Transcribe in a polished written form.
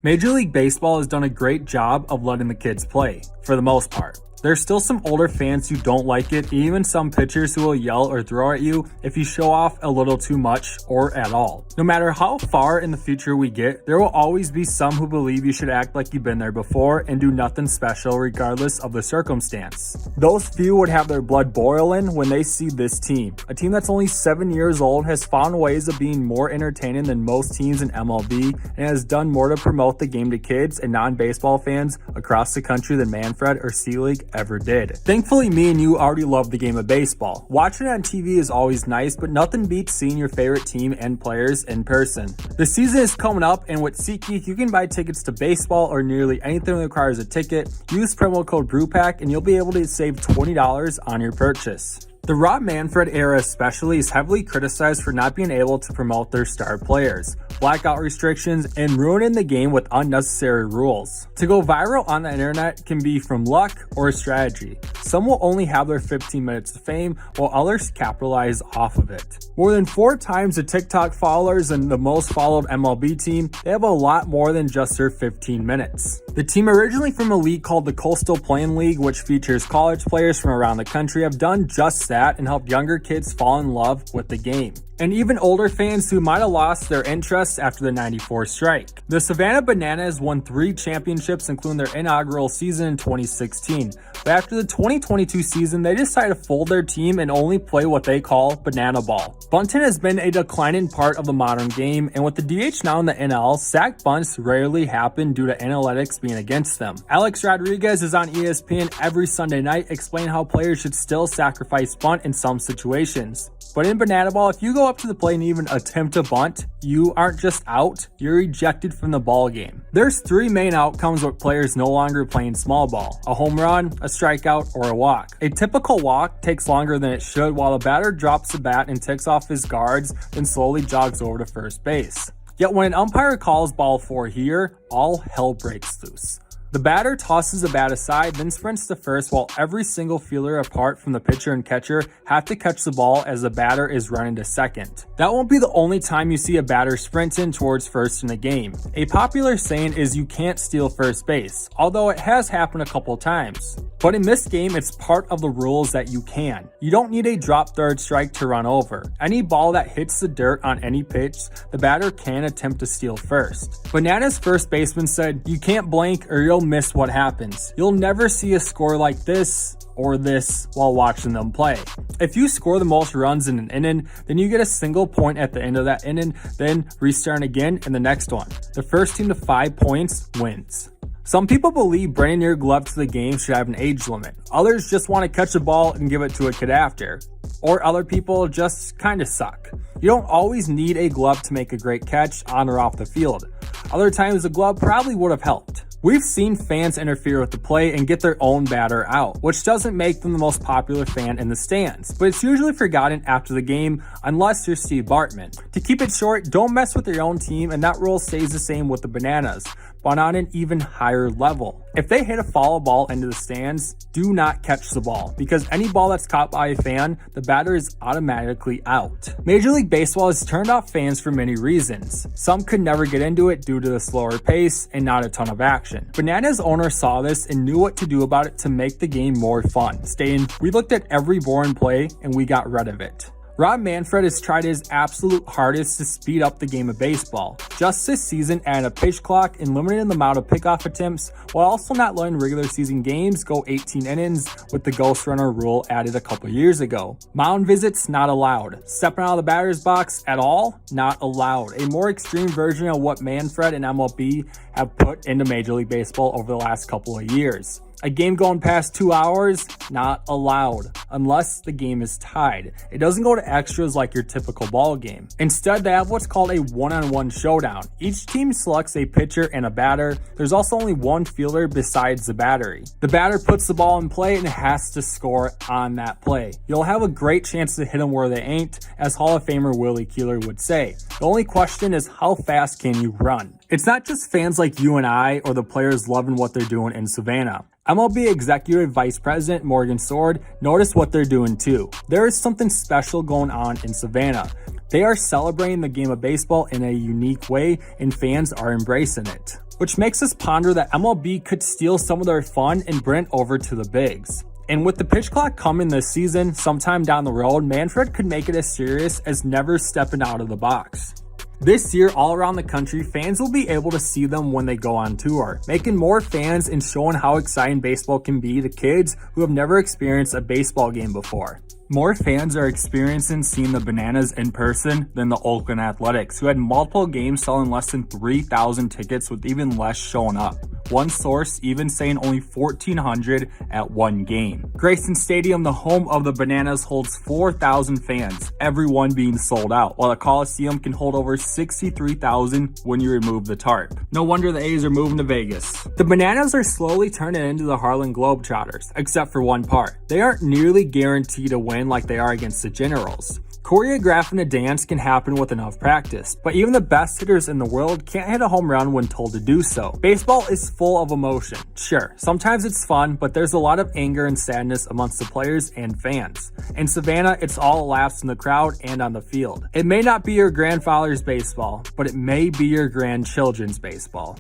Major League Baseball has done a great job of letting the kids play, for the most part. There's still some older fans who don't like it, even some pitchers who will yell or throw at you if you show off a little too much or at all. No matter how far in the future we get, there will always be some who believe you should act like you've been there before and do nothing special regardless of the circumstance. Those few would have their blood boiling when they see this team. A team that's only 7 years old has found ways of being more entertaining than most teams in MLB and has done more to promote the game to kids and non-baseball fans across the country than Manfred or Sea-League ever did. Thankfully, me and you already love the game of baseball. Watching it on TV is always nice, but nothing beats seeing your favorite team and players in person. The season is coming up, and with SeatGeek, you can buy tickets to baseball or nearly anything that requires a ticket. Use promo code BREWPACK and you'll be able to save $20 on your purchase. The Rob Manfred era especially is heavily criticized for not being able to promote their star players, blackout restrictions, and ruining the game with unnecessary rules. To go viral on the internet can be from luck or strategy. Some will only have their 15 minutes of fame, while others capitalize off of it. More than 4 times the TikTok followers and the most followed MLB team, they have a lot more than just their 15 minutes. The team, originally from a league called the Coastal Plain League, which features college players from around the country, have done just that and helped younger kids fall in love with the game. And even older fans who might have lost their interest after the '94 strike. The Savannah Bananas won 3 championships, including their inaugural season in 2016. But after the 2022 season, they decided to fold their team and only play what they call banana ball. Bunting has been a declining part of the modern game, and with the DH now in the NL, sack bunts rarely happen due to analytics being against them. Alex Rodriguez is on ESPN every Sunday night explaining how players should still sacrifice bunt in some situations. But in banana ball, if you go up to the plate and even attempt to bunt, you aren't just out, you're ejected from the ball game. There's 3 main outcomes with players no longer playing small ball: a home run, a strikeout, or a walk. A typical walk takes longer than it should, while the batter drops the bat and ticks off his guards, then slowly jogs over to first base. Yet when an umpire calls ball 4 here, all hell breaks loose. The batter tosses the bat aside, then sprints to first, while every single fielder apart from the pitcher and catcher have to catch the ball as the batter is running to second. That won't be the only time you see a batter sprinting towards first in a game. A popular saying is you can't steal first base, although it has happened a couple times. But in this game, it's part of the rules that you can. You don't need a drop third strike to run over. Any ball that hits the dirt on any pitch, the batter can attempt to steal first. Bananas first baseman said, "You can't blink or you'll miss what happens. You'll never see a score like this or this while watching them play. If you score the most runs in an inning, then you get a single point at the end of that inning, then restart again in the next one. The first team to 5 points wins." Some people believe bringing your glove to the game should have an age limit. Others just want to catch a ball and give it to a kid after. Or other people just kind of suck. You don't always need a glove to make a great catch on or off the field. Other times a glove probably would have helped. We've seen fans interfere with the play and get their own batter out, which doesn't make them the most popular fan in the stands, but it's usually forgotten after the game unless you're Steve Bartman. To keep it short, don't mess with your own team, and that rule stays the same with the Bananas, but on an even higher level. If they hit a foul ball into the stands, do not catch the ball, because any ball that's caught by a fan, the batter is automatically out. Major League Baseball has turned off fans for many reasons. Some could never get into it due to the slower pace and not a ton of action. Bananas owner saw this and knew what to do about it to make the game more fun, stating, "We looked at every boring play and we got rid of it." Rob Manfred has tried his absolute hardest to speed up the game of baseball. Just this season, adding a pitch clock and limiting the amount of pickoff attempts, while also not letting regular season games go 18 innings with the ghost runner rule added a couple years ago. Mound visits not allowed. Stepping out of the batter's box at all, not allowed. A more extreme version of what Manfred and MLB have put into Major League Baseball over the last couple of years. A game going past 2 hours, not allowed, unless the game is tied. It doesn't go to extras like your typical ball game. Instead, they have what's called a one-on-one showdown. Each team selects a pitcher and a batter. There's also only one fielder besides the battery. The batter puts the ball in play and has to score on that play. You'll have a great chance to hit them where they ain't, as Hall of Famer Willie Keeler would say. The only question is, how fast can you run? It's not just fans like you and I or the players loving what they're doing in Savannah. MLB Executive Vice President Morgan Sword noticed what they're doing too. There is something special going on in Savannah. They are celebrating the game of baseball in a unique way, and fans are embracing it. which makes us ponder that MLB could steal some of their fun and bring it over to the bigs. And with the pitch clock coming this season, sometime down the road, Manfred could make it as serious as never stepping out of the box. This year, all around the country, fans will be able to see them when they go on tour, making more fans and showing how exciting baseball can be to kids who have never experienced a baseball game before. More fans are experiencing seeing the Bananas in person than the Oakland Athletics, who had multiple games selling less than 3,000 tickets with even less showing up. One source even saying only 1,400 at one game. Grayson Stadium, the home of the Bananas, holds 4,000 fans, everyone being sold out, while the Coliseum can hold over 63,000 when you remove the tarp. No wonder the A's are moving to Vegas. The Bananas are slowly turning into the Harlem Globetrotters, except for one part. They aren't nearly guaranteed to win like they are against the Generals. Choreographing a dance can happen with enough practice, but even the best hitters in the world can't hit a home run when told to do so. Baseball is full of emotion. Sure, sometimes it's fun, but there's a lot of anger and sadness amongst the players and fans. In Savannah, it's all laughs in the crowd and on the field. It may not be your grandfather's baseball, but it may be your grandchildren's baseball.